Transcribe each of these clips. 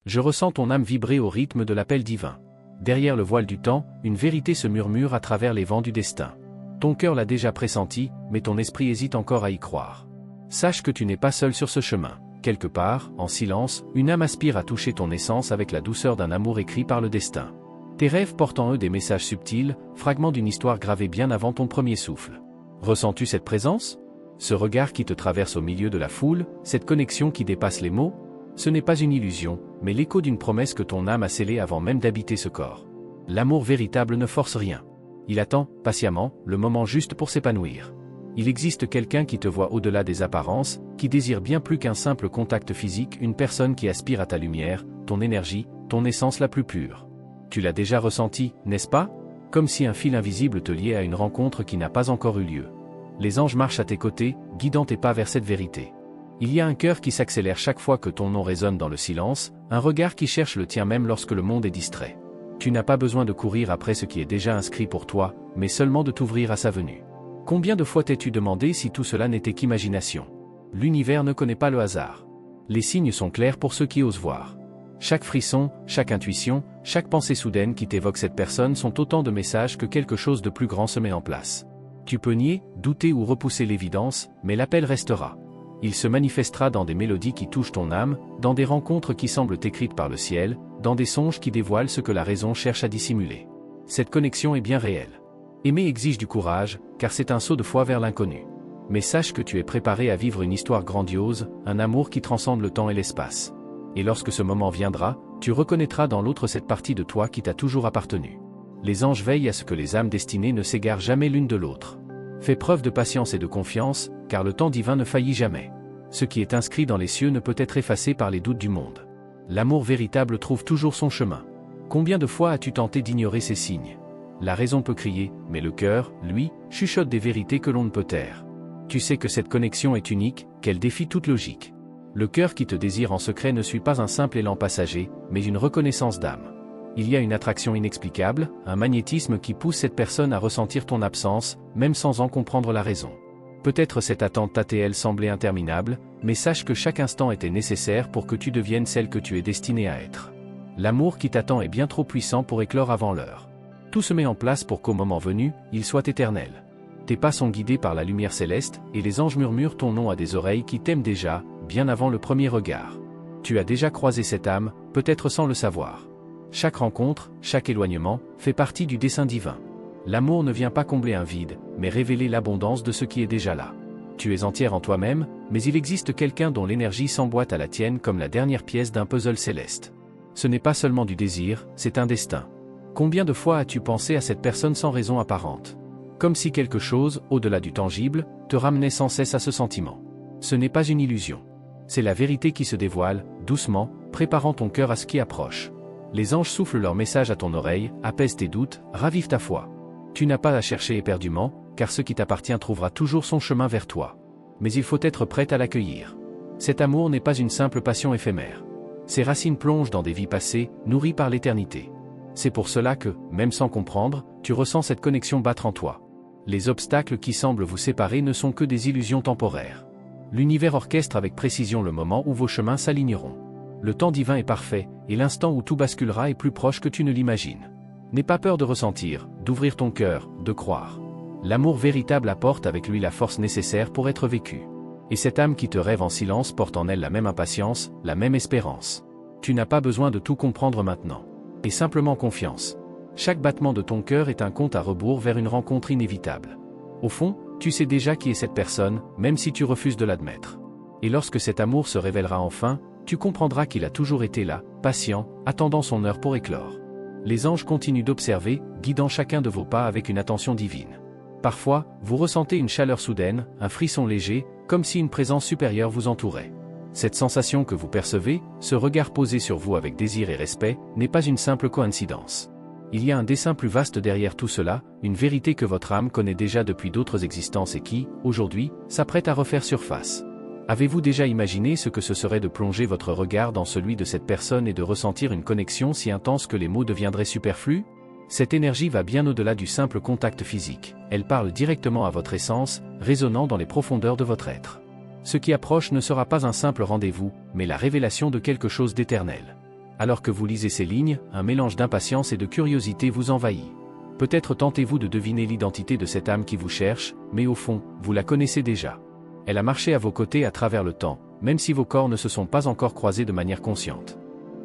Je ressens ton âme vibrer au rythme de l'appel divin. Derrière le voile du temps, une vérité se murmure à travers les vents du destin. Ton cœur l'a déjà pressenti, mais ton esprit hésite encore à y croire. Sache que tu n'es pas seul sur ce chemin. Quelque part, en silence, une âme aspire à toucher ton essence avec la douceur d'un amour écrit par le destin. Tes rêves portent en eux des messages subtils, fragments d'une histoire gravée bien avant ton premier souffle. Ressens-tu cette présence? Ce regard qui te traverse au milieu de la foule, cette connexion qui dépasse les mots? Ce n'est pas une illusion, mais l'écho d'une promesse que ton âme a scellée avant même d'habiter ce corps. L'amour véritable ne force rien. Il attend, patiemment, le moment juste pour s'épanouir. Il existe quelqu'un qui te voit au-delà des apparences, qui désire bien plus qu'un simple contact physique, une personne qui aspire à ta lumière, ton énergie, ton essence la plus pure. Tu l'as déjà ressenti, n'est-ce pas? Comme si un fil invisible te liait à une rencontre qui n'a pas encore eu lieu. Les anges marchent à tes côtés, guidant tes pas vers cette vérité. Il y a un cœur qui s'accélère chaque fois que ton nom résonne dans le silence, un regard qui cherche le tien même lorsque le monde est distrait. Tu n'as pas besoin de courir après ce qui est déjà inscrit pour toi, mais seulement de t'ouvrir à sa venue. Combien de fois t'es-tu demandé si tout cela n'était qu'imagination? L'univers ne connaît pas le hasard. Les signes sont clairs pour ceux qui osent voir. Chaque frisson, chaque intuition, chaque pensée soudaine qui t'évoque cette personne sont autant de messages que quelque chose de plus grand se met en place. Tu peux nier, douter ou repousser l'évidence, mais l'appel restera. Il se manifestera dans des mélodies qui touchent ton âme, dans des rencontres qui semblent écrites par le ciel, dans des songes qui dévoilent ce que la raison cherche à dissimuler. Cette connexion est bien réelle. Aimer exige du courage, car c'est un saut de foi vers l'inconnu. Mais sache que tu es préparé à vivre une histoire grandiose, un amour qui transcende le temps et l'espace. Et lorsque ce moment viendra, tu reconnaîtras dans l'autre cette partie de toi qui t'a toujours appartenu. Les anges veillent à ce que les âmes destinées ne s'égarent jamais l'une de l'autre. Fais preuve de patience et de confiance, car le temps divin ne faillit jamais. Ce qui est inscrit dans les cieux ne peut être effacé par les doutes du monde. L'amour véritable trouve toujours son chemin. Combien de fois as-tu tenté d'ignorer ces signes? La raison peut crier, mais le cœur, lui, chuchote des vérités que l'on ne peut taire. Tu sais que cette connexion est unique, qu'elle défie toute logique. Le cœur qui te désire en secret ne suit pas un simple élan passager, mais une reconnaissance d'âme. Il y a une attraction inexplicable, un magnétisme qui pousse cette personne à ressentir ton absence, même sans en comprendre la raison. Peut-être cette attente t'a-t-elle semblé interminable, mais sache que chaque instant était nécessaire pour que tu deviennes celle que tu es destinée à être. L'amour qui t'attend est bien trop puissant pour éclore avant l'heure. Tout se met en place pour qu'au moment venu, il soit éternel. Tes pas sont guidés par la lumière céleste, et les anges murmurent ton nom à des oreilles qui t'aiment déjà, bien avant le premier regard. Tu as déjà croisé cette âme, peut-être sans le savoir. Chaque rencontre, chaque éloignement, fait partie du dessein divin. L'amour ne vient pas combler un vide, mais révéler l'abondance de ce qui est déjà là. Tu es entière en toi-même, mais il existe quelqu'un dont l'énergie s'emboîte à la tienne comme la dernière pièce d'un puzzle céleste. Ce n'est pas seulement du désir, c'est un destin. Combien de fois as-tu pensé à cette personne sans raison apparente? Comme si quelque chose, au-delà du tangible, te ramenait sans cesse à ce sentiment. Ce n'est pas une illusion. C'est la vérité qui se dévoile, doucement, préparant ton cœur à ce qui approche. Les anges soufflent leur message à ton oreille, apaisent tes doutes, ravivent ta foi. Tu n'as pas à chercher éperdument, car ce qui t'appartient trouvera toujours son chemin vers toi. Mais il faut être prête à l'accueillir. Cet amour n'est pas une simple passion éphémère. Ses racines plongent dans des vies passées, nourries par l'éternité. C'est pour cela que, même sans comprendre, tu ressens cette connexion battre en toi. Les obstacles qui semblent vous séparer ne sont que des illusions temporaires. L'univers orchestre avec précision le moment où vos chemins s'aligneront. Le temps divin est parfait, et l'instant où tout basculera est plus proche que tu ne l'imagines. N'aie pas peur de ressentir, d'ouvrir ton cœur, de croire. L'amour véritable apporte avec lui la force nécessaire pour être vécu. Et cette âme qui te rêve en silence porte en elle la même impatience, la même espérance. Tu n'as pas besoin de tout comprendre maintenant. Et simplement confiance. Chaque battement de ton cœur est un compte à rebours vers une rencontre inévitable. Au fond, tu sais déjà qui est cette personne, même si tu refuses de l'admettre. Et lorsque cet amour se révélera enfin, tu comprendras qu'il a toujours été là, patient, attendant son heure pour éclore. Les anges continuent d'observer, guidant chacun de vos pas avec une attention divine. Parfois, vous ressentez une chaleur soudaine, un frisson léger, comme si une présence supérieure vous entourait. Cette sensation que vous percevez, ce regard posé sur vous avec désir et respect, n'est pas une simple coïncidence. Il y a un dessein plus vaste derrière tout cela, une vérité que votre âme connaît déjà depuis d'autres existences et qui, aujourd'hui, s'apprête à refaire surface. Avez-vous déjà imaginé ce que ce serait de plonger votre regard dans celui de cette personne et de ressentir une connexion si intense que les mots deviendraient superflus? Cette énergie va bien au-delà du simple contact physique, elle parle directement à votre essence, résonnant dans les profondeurs de votre être. Ce qui approche ne sera pas un simple rendez-vous, mais la révélation de quelque chose d'éternel. Alors que vous lisez ces lignes, un mélange d'impatience et de curiosité vous envahit. Peut-être tentez-vous de deviner l'identité de cette âme qui vous cherche, mais au fond, vous la connaissez déjà. Elle a marché à vos côtés à travers le temps, même si vos corps ne se sont pas encore croisés de manière consciente.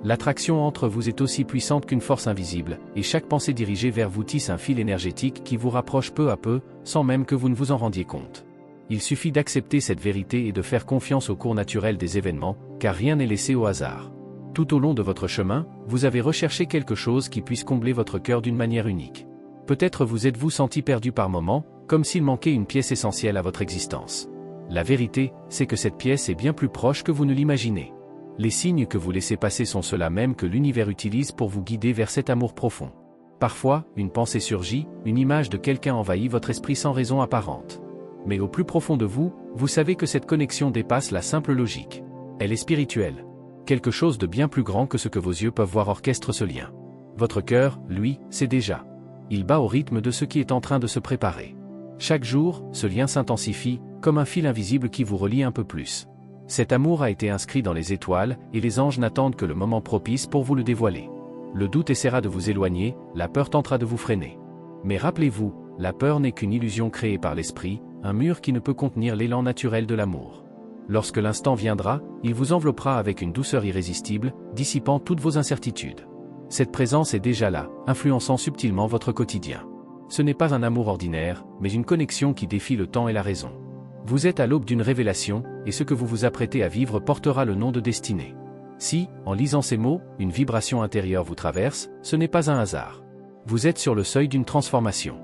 L'attraction entre vous est aussi puissante qu'une force invisible, et chaque pensée dirigée vers vous tisse un fil énergétique qui vous rapproche peu à peu, sans même que vous ne vous en rendiez compte. Il suffit d'accepter cette vérité et de faire confiance au cours naturel des événements, car rien n'est laissé au hasard. Tout au long de votre chemin, vous avez recherché quelque chose qui puisse combler votre cœur d'une manière unique. Peut-être vous êtes-vous senti perdu par moments, comme s'il manquait une pièce essentielle à votre existence. La vérité, c'est que cette pièce est bien plus proche que vous ne l'imaginez. Les signes que vous laissez passer sont ceux-là même que l'univers utilise pour vous guider vers cet amour profond. Parfois, une pensée surgit, une image de quelqu'un envahit votre esprit sans raison apparente. Mais au plus profond de vous, vous savez que cette connexion dépasse la simple logique. Elle est spirituelle. Quelque chose de bien plus grand que ce que vos yeux peuvent voir orchestre ce lien. Votre cœur, lui, sait déjà. Il bat au rythme de ce qui est en train de se préparer. Chaque jour, ce lien s'intensifie, comme un fil invisible qui vous relie un peu plus. Cet amour a été inscrit dans les étoiles, et les anges n'attendent que le moment propice pour vous le dévoiler. Le doute essaiera de vous éloigner, la peur tentera de vous freiner. Mais rappelez-vous, la peur n'est qu'une illusion créée par l'esprit, un mur qui ne peut contenir l'élan naturel de l'amour. Lorsque l'instant viendra, il vous enveloppera avec une douceur irrésistible, dissipant toutes vos incertitudes. Cette présence est déjà là, influençant subtilement votre quotidien. Ce n'est pas un amour ordinaire, mais une connexion qui défie le temps et la raison. Vous êtes à l'aube d'une révélation, et ce que vous vous apprêtez à vivre portera le nom de destinée. Si, en lisant ces mots, une vibration intérieure vous traverse, ce n'est pas un hasard. Vous êtes sur le seuil d'une transformation.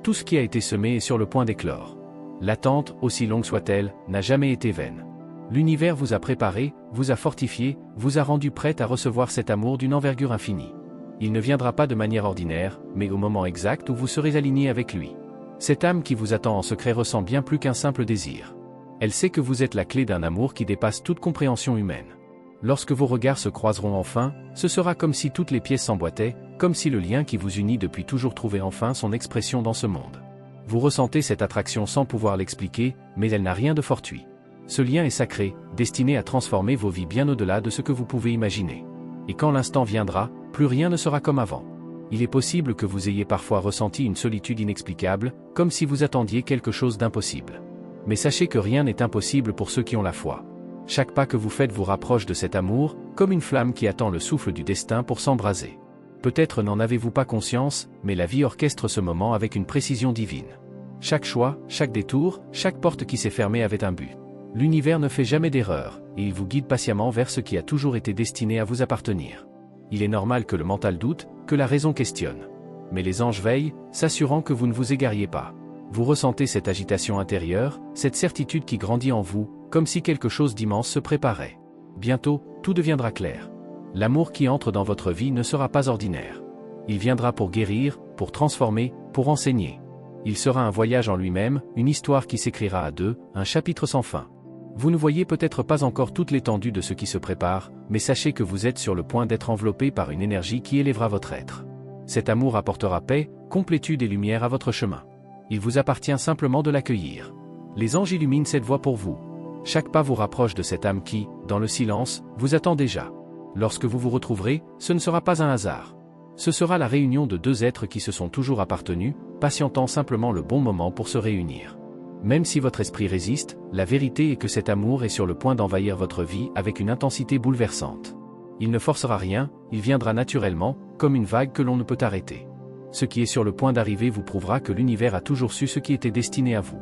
Tout ce qui a été semé est sur le point d'éclore. L'attente, aussi longue soit-elle, n'a jamais été vaine. L'univers vous a préparé, vous a fortifié, vous a rendu prête à recevoir cet amour d'une envergure infinie. Il ne viendra pas de manière ordinaire, mais au moment exact où vous serez aligné avec lui. Cette âme qui vous attend en secret ressent bien plus qu'un simple désir. Elle sait que vous êtes la clé d'un amour qui dépasse toute compréhension humaine. Lorsque vos regards se croiseront enfin, ce sera comme si toutes les pièces s'emboîtaient, comme si le lien qui vous unit depuis toujours trouvait enfin son expression dans ce monde. Vous ressentez cette attraction sans pouvoir l'expliquer, mais elle n'a rien de fortuit. Ce lien est sacré, destiné à transformer vos vies bien au-delà de ce que vous pouvez imaginer. Et quand l'instant viendra, plus rien ne sera comme avant. Il est possible que vous ayez parfois ressenti une solitude inexplicable, comme si vous attendiez quelque chose d'impossible. Mais sachez que rien n'est impossible pour ceux qui ont la foi. Chaque pas que vous faites vous rapproche de cet amour, comme une flamme qui attend le souffle du destin pour s'embraser. Peut-être n'en avez-vous pas conscience, mais la vie orchestre ce moment avec une précision divine. Chaque choix, chaque détour, chaque porte qui s'est fermée avait un but. L'univers ne fait jamais d'erreur, et il vous guide patiemment vers ce qui a toujours été destiné à vous appartenir. Il est normal que le mental doute, que la raison questionne. Mais les anges veillent, s'assurant que vous ne vous égariez pas. Vous ressentez cette agitation intérieure, cette certitude qui grandit en vous, comme si quelque chose d'immense se préparait. Bientôt, tout deviendra clair. L'amour qui entre dans votre vie ne sera pas ordinaire. Il viendra pour guérir, pour transformer, pour enseigner. Il sera un voyage en lui-même, une histoire qui s'écrira à deux, un chapitre sans fin. Vous ne voyez peut-être pas encore toute l'étendue de ce qui se prépare, mais sachez que vous êtes sur le point d'être enveloppé par une énergie qui élèvera votre être. Cet amour apportera paix, complétude et lumière à votre chemin. Il vous appartient simplement de l'accueillir. Les anges illuminent cette voie pour vous. Chaque pas vous rapproche de cette âme qui, dans le silence, vous attend déjà. Lorsque vous vous retrouverez, ce ne sera pas un hasard. Ce sera la réunion de deux êtres qui se sont toujours appartenus, patientant simplement le bon moment pour se réunir. Même si votre esprit résiste, la vérité est que cet amour est sur le point d'envahir votre vie avec une intensité bouleversante. Il ne forcera rien, il viendra naturellement, comme une vague que l'on ne peut arrêter. Ce qui est sur le point d'arriver vous prouvera que l'univers a toujours su ce qui était destiné à vous.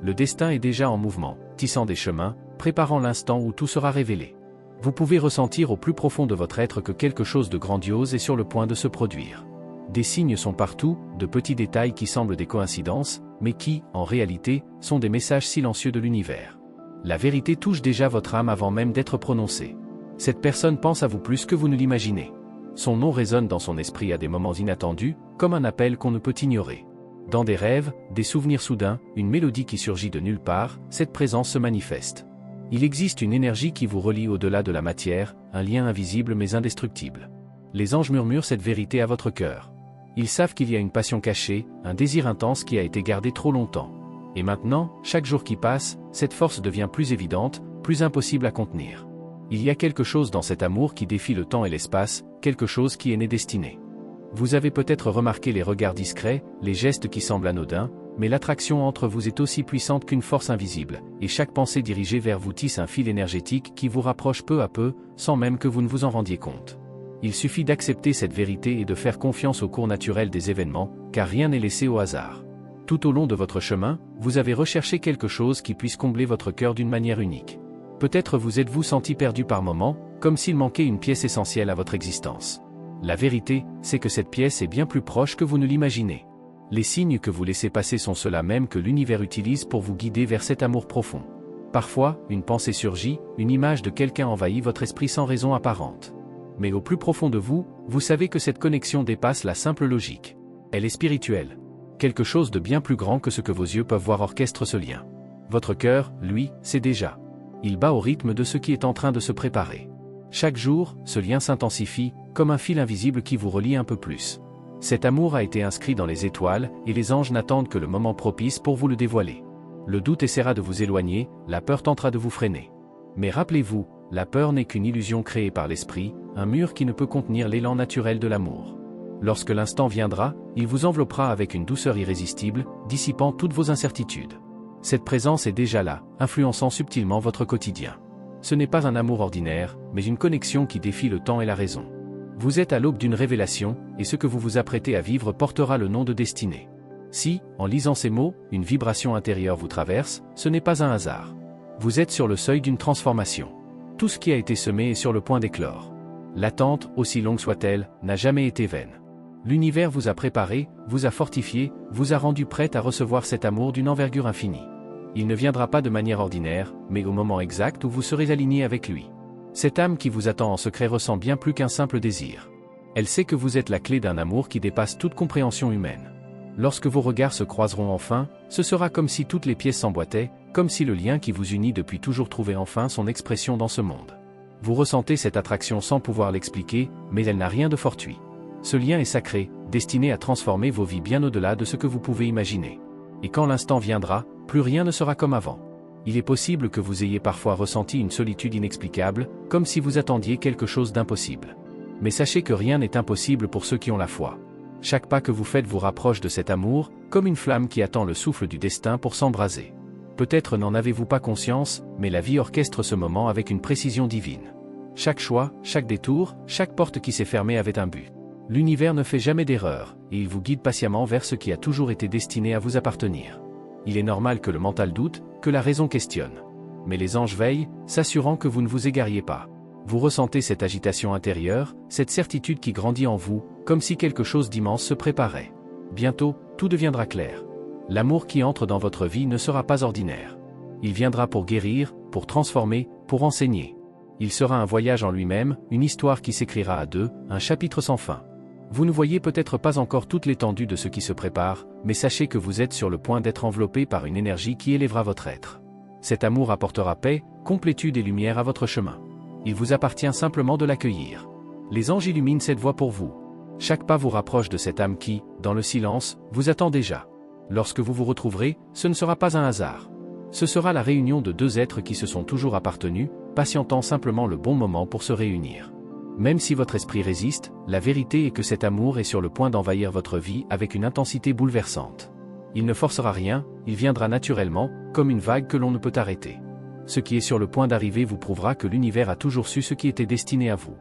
Le destin est déjà en mouvement, tissant des chemins, préparant l'instant où tout sera révélé. Vous pouvez ressentir au plus profond de votre être que quelque chose de grandiose est sur le point de se produire. Des signes sont partout, de petits détails qui semblent des coïncidences, mais qui, en réalité, sont des messages silencieux de l'univers. La vérité touche déjà votre âme avant même d'être prononcée. Cette personne pense à vous plus que vous ne l'imaginez. Son nom résonne dans son esprit à des moments inattendus, comme un appel qu'on ne peut ignorer. Dans des rêves, des souvenirs soudains, une mélodie qui surgit de nulle part, cette présence se manifeste. Il existe une énergie qui vous relie au-delà de la matière, un lien invisible mais indestructible. Les anges murmurent cette vérité à votre cœur. Ils savent qu'il y a une passion cachée, un désir intense qui a été gardé trop longtemps. Et maintenant, chaque jour qui passe, cette force devient plus évidente, plus impossible à contenir. Il y a quelque chose dans cet amour qui défie le temps et l'espace, quelque chose qui est né destiné. Vous avez peut-être remarqué les regards discrets, les gestes qui semblent anodins, mais l'attraction entre vous est aussi puissante qu'une force invisible, et chaque pensée dirigée vers vous tisse un fil énergétique qui vous rapproche peu à peu, sans même que vous ne vous en rendiez compte. Il suffit d'accepter cette vérité et de faire confiance au cours naturel des événements, car rien n'est laissé au hasard. Tout au long de votre chemin, vous avez recherché quelque chose qui puisse combler votre cœur d'une manière unique. Peut-être vous êtes-vous senti perdu par moments, comme s'il manquait une pièce essentielle à votre existence. La vérité, c'est que cette pièce est bien plus proche que vous ne l'imaginez. Les signes que vous laissez passer sont ceux-là même que l'univers utilise pour vous guider vers cet amour profond. Parfois, une pensée surgit, une image de quelqu'un envahit votre esprit sans raison apparente. Mais au plus profond de vous, vous savez que cette connexion dépasse la simple logique. Elle est spirituelle. Quelque chose de bien plus grand que ce que vos yeux peuvent voir orchestre ce lien. Votre cœur, lui, sait déjà. Il bat au rythme de ce qui est en train de se préparer. Chaque jour, ce lien s'intensifie, comme un fil invisible qui vous relie un peu plus. Cet amour a été inscrit dans les étoiles, et les anges n'attendent que le moment propice pour vous le dévoiler. Le doute essaiera de vous éloigner, la peur tentera de vous freiner. Mais rappelez-vous, la peur n'est qu'une illusion créée par l'esprit, un mur qui ne peut contenir l'élan naturel de l'amour. Lorsque l'instant viendra, il vous enveloppera avec une douceur irrésistible, dissipant toutes vos incertitudes. Cette présence est déjà là, influençant subtilement votre quotidien. Ce n'est pas un amour ordinaire, mais une connexion qui défie le temps et la raison. Vous êtes à l'aube d'une révélation, et ce que vous vous apprêtez à vivre portera le nom de destinée. Si, en lisant ces mots, une vibration intérieure vous traverse, ce n'est pas un hasard. Vous êtes sur le seuil d'une transformation. Tout ce qui a été semé est sur le point d'éclore. L'attente, aussi longue soit-elle, n'a jamais été vaine. L'univers vous a préparé, vous a fortifié, vous a rendu prête à recevoir cet amour d'une envergure infinie. Il ne viendra pas de manière ordinaire, mais au moment exact où vous serez aligné avec lui. Cette âme qui vous attend en secret ressent bien plus qu'un simple désir. Elle sait que vous êtes la clé d'un amour qui dépasse toute compréhension humaine. Lorsque vos regards se croiseront enfin, ce sera comme si toutes les pièces s'emboîtaient, comme si le lien qui vous unit depuis toujours trouvait enfin son expression dans ce monde. Vous ressentez cette attraction sans pouvoir l'expliquer, mais elle n'a rien de fortuit. Ce lien est sacré, destiné à transformer vos vies bien au-delà de ce que vous pouvez imaginer. Et quand l'instant viendra, plus rien ne sera comme avant. Il est possible que vous ayez parfois ressenti une solitude inexplicable, comme si vous attendiez quelque chose d'impossible. Mais sachez que rien n'est impossible pour ceux qui ont la foi. Chaque pas que vous faites vous rapproche de cet amour, comme une flamme qui attend le souffle du destin pour s'embraser. Peut-être n'en avez-vous pas conscience, mais la vie orchestre ce moment avec une précision divine. Chaque choix, chaque détour, chaque porte qui s'est fermée avait un but. L'univers ne fait jamais d'erreur, et il vous guide patiemment vers ce qui a toujours été destiné à vous appartenir. Il est normal que le mental doute, que la raison questionne. Mais les anges veillent, s'assurant que vous ne vous égariez pas. Vous ressentez cette agitation intérieure, cette certitude qui grandit en vous, comme si quelque chose d'immense se préparait. Bientôt, tout deviendra clair. L'amour qui entre dans votre vie ne sera pas ordinaire. Il viendra pour guérir, pour transformer, pour enseigner. Il sera un voyage en lui-même, une histoire qui s'écrira à deux, un chapitre sans fin. Vous ne voyez peut-être pas encore toute l'étendue de ce qui se prépare, mais sachez que vous êtes sur le point d'être enveloppé par une énergie qui élèvera votre être. Cet amour apportera paix, complétude et lumière à votre chemin. Il vous appartient simplement de l'accueillir. Les anges illuminent cette voie pour vous. Chaque pas vous rapproche de cette âme qui, dans le silence, vous attend déjà. Lorsque vous vous retrouverez, ce ne sera pas un hasard. Ce sera la réunion de deux êtres qui se sont toujours appartenus, patientant simplement le bon moment pour se réunir. Même si votre esprit résiste, la vérité est que cet amour est sur le point d'envahir votre vie avec une intensité bouleversante. Il ne forcera rien, il viendra naturellement, comme une vague que l'on ne peut arrêter. Ce qui est sur le point d'arriver vous prouvera que l'univers a toujours su ce qui était destiné à vous.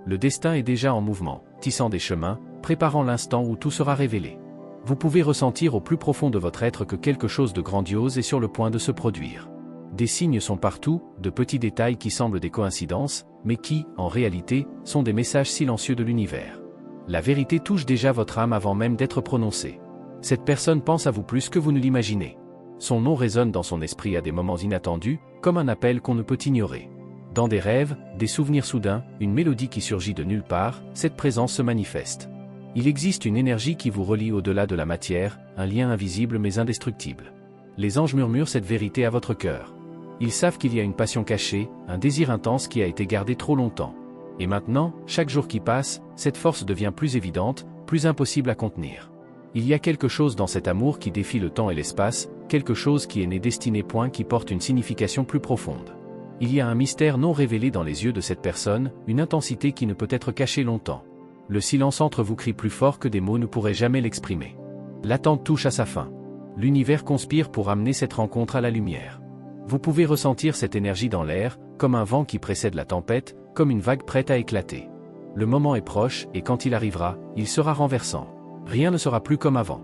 Le destin est déjà en mouvement, tissant des chemins, préparant l'instant où tout sera révélé. Vous pouvez ressentir au plus profond de votre être que quelque chose de grandiose est sur le point de se produire. Des signes sont partout, de petits détails qui semblent des coïncidences, mais qui, en réalité, sont des messages silencieux de l'univers. La vérité touche déjà votre âme avant même d'être prononcée. Cette personne pense à vous plus que vous ne l'imaginez. Son nom résonne dans son esprit à des moments inattendus, comme un appel qu'on ne peut ignorer. Dans des rêves, des souvenirs soudains, une mélodie qui surgit de nulle part, cette présence se manifeste. Il existe une énergie qui vous relie au-delà de la matière, un lien invisible mais indestructible. Les anges murmurent cette vérité à votre cœur. Ils savent qu'il y a une passion cachée, un désir intense qui a été gardé trop longtemps. Et maintenant, chaque jour qui passe, cette force devient plus évidente, plus impossible à contenir. Il y a quelque chose dans cet amour qui défie le temps et l'espace, quelque chose qui est né destiné point qui porte une signification plus profonde. Il y a un mystère non révélé dans les yeux de cette personne, une intensité qui ne peut être cachée longtemps. Le silence entre vous crie plus fort que des mots ne pourraient jamais l'exprimer. L'attente touche à sa fin. L'univers conspire pour amener cette rencontre à la lumière. Vous pouvez ressentir cette énergie dans l'air, comme un vent qui précède la tempête, comme une vague prête à éclater. Le moment est proche, et quand il arrivera, il sera renversant. Rien ne sera plus comme avant.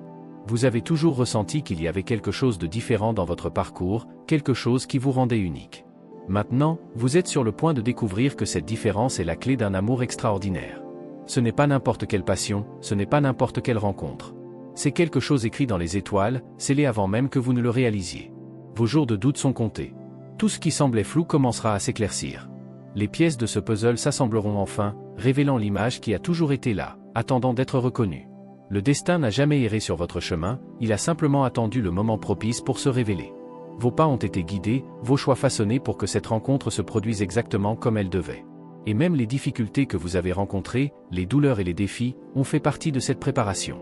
Vous avez toujours ressenti qu'il y avait quelque chose de différent dans votre parcours, quelque chose qui vous rendait unique. Maintenant, vous êtes sur le point de découvrir que cette différence est la clé d'un amour extraordinaire. Ce n'est pas n'importe quelle passion, ce n'est pas n'importe quelle rencontre. C'est quelque chose écrit dans les étoiles, scellé avant même que vous ne le réalisiez. Vos jours de doute sont comptés. Tout ce qui semblait flou commencera à s'éclaircir. Les pièces de ce puzzle s'assembleront enfin, révélant l'image qui a toujours été là, attendant d'être reconnue. Le destin n'a jamais erré sur votre chemin, il a simplement attendu le moment propice pour se révéler. Vos pas ont été guidés, vos choix façonnés pour que cette rencontre se produise exactement comme elle devait. Et même les difficultés que vous avez rencontrées, les douleurs et les défis, ont fait partie de cette préparation.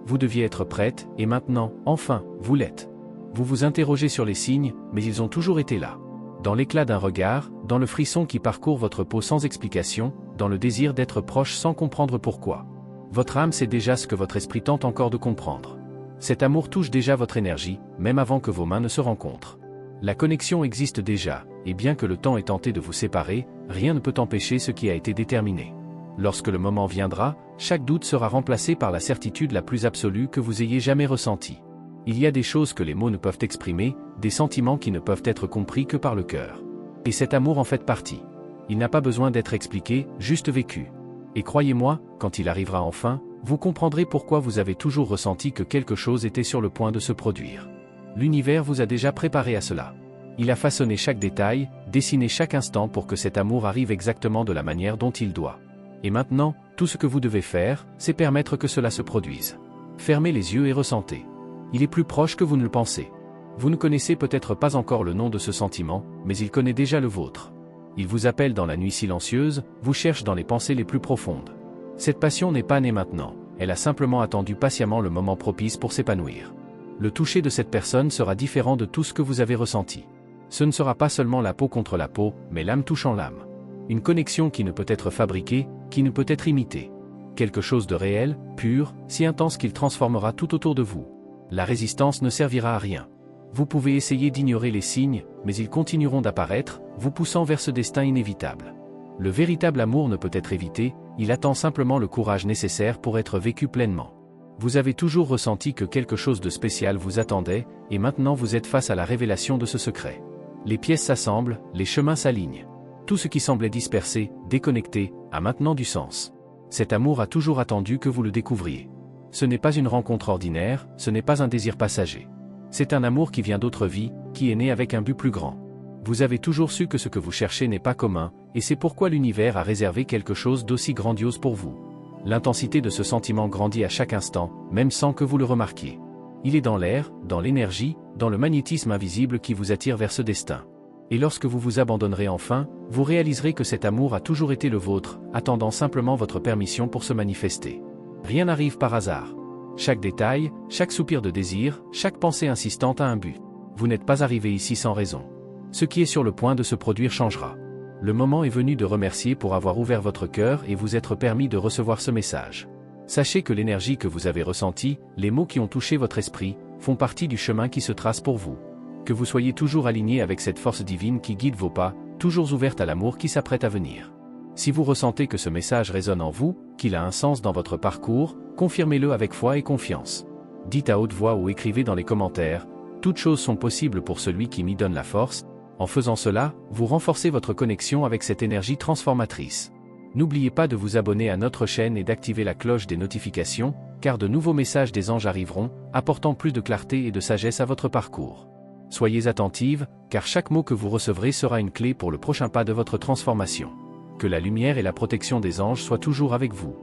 Vous deviez être prête, et maintenant, enfin, vous l'êtes. Vous vous interrogez sur les signes, mais ils ont toujours été là. Dans l'éclat d'un regard, dans le frisson qui parcourt votre peau sans explication, dans le désir d'être proche sans comprendre pourquoi. Votre âme sait déjà ce que votre esprit tente encore de comprendre. Cet amour touche déjà votre énergie, même avant que vos mains ne se rencontrent. La connexion existe déjà, et bien que le temps ait tenté de vous séparer, rien ne peut empêcher ce qui a été déterminé. Lorsque le moment viendra, chaque doute sera remplacé par la certitude la plus absolue que vous ayez jamais ressentie. Il y a des choses que les mots ne peuvent exprimer, des sentiments qui ne peuvent être compris que par le cœur. Et cet amour en fait partie. Il n'a pas besoin d'être expliqué, juste vécu. Et croyez-moi, quand il arrivera enfin, vous comprendrez pourquoi vous avez toujours ressenti que quelque chose était sur le point de se produire. L'univers vous a déjà préparé à cela. Il a façonné chaque détail, dessiné chaque instant pour que cet amour arrive exactement de la manière dont il doit. Et maintenant, tout ce que vous devez faire, c'est permettre que cela se produise. Fermez les yeux et ressentez. Il est plus proche que vous ne le pensez. Vous ne connaissez peut-être pas encore le nom de ce sentiment, mais il connaît déjà le vôtre. Il vous appelle dans la nuit silencieuse, vous cherche dans les pensées les plus profondes. Cette passion n'est pas née maintenant, elle a simplement attendu patiemment le moment propice pour s'épanouir. Le toucher de cette personne sera différent de tout ce que vous avez ressenti. Ce ne sera pas seulement la peau contre la peau, mais l'âme touchant l'âme. Une connexion qui ne peut être fabriquée, qui ne peut être imitée. Quelque chose de réel, pur, si intense qu'il transformera tout autour de vous. La résistance ne servira à rien. Vous pouvez essayer d'ignorer les signes, mais ils continueront d'apparaître, vous poussant vers ce destin inévitable. Le véritable amour ne peut être évité, il attend simplement le courage nécessaire pour être vécu pleinement. Vous avez toujours ressenti que quelque chose de spécial vous attendait, et maintenant vous êtes face à la révélation de ce secret. Les pièces s'assemblent, les chemins s'alignent. Tout ce qui semblait dispersé, déconnecté, a maintenant du sens. Cet amour a toujours attendu que vous le découvriez. Ce n'est pas une rencontre ordinaire, ce n'est pas un désir passager. C'est un amour qui vient d'autre vie, qui est né avec un but plus grand. Vous avez toujours su que ce que vous cherchez n'est pas commun, et c'est pourquoi l'univers a réservé quelque chose d'aussi grandiose pour vous. L'intensité de ce sentiment grandit à chaque instant, même sans que vous le remarquiez. Il est dans l'air, dans l'énergie, dans le magnétisme invisible qui vous attire vers ce destin. Et lorsque vous vous abandonnerez enfin, vous réaliserez que cet amour a toujours été le vôtre, attendant simplement votre permission pour se manifester. Rien n'arrive par hasard. Chaque détail, chaque soupir de désir, chaque pensée insistante a un but. Vous n'êtes pas arrivé ici sans raison. Ce qui est sur le point de se produire changera. Le moment est venu de remercier pour avoir ouvert votre cœur et vous être permis de recevoir ce message. Sachez que l'énergie que vous avez ressentie, les mots qui ont touché votre esprit, font partie du chemin qui se trace pour vous. Que vous soyez toujours aligné avec cette force divine qui guide vos pas, toujours ouverte à l'amour qui s'apprête à venir. Si vous ressentez que ce message résonne en vous, qu'il a un sens dans votre parcours, confirmez-le avec foi et confiance. Dites à haute voix ou écrivez dans les commentaires, « Toutes choses sont possibles pour celui qui m'y donne la force ». En faisant cela, vous renforcez votre connexion avec cette énergie transformatrice. N'oubliez pas de vous abonner à notre chaîne et d'activer la cloche des notifications, car de nouveaux messages des anges arriveront, apportant plus de clarté et de sagesse à votre parcours. Soyez attentive, car chaque mot que vous recevrez sera une clé pour le prochain pas de votre transformation. Que la lumière et la protection des anges soient toujours avec vous.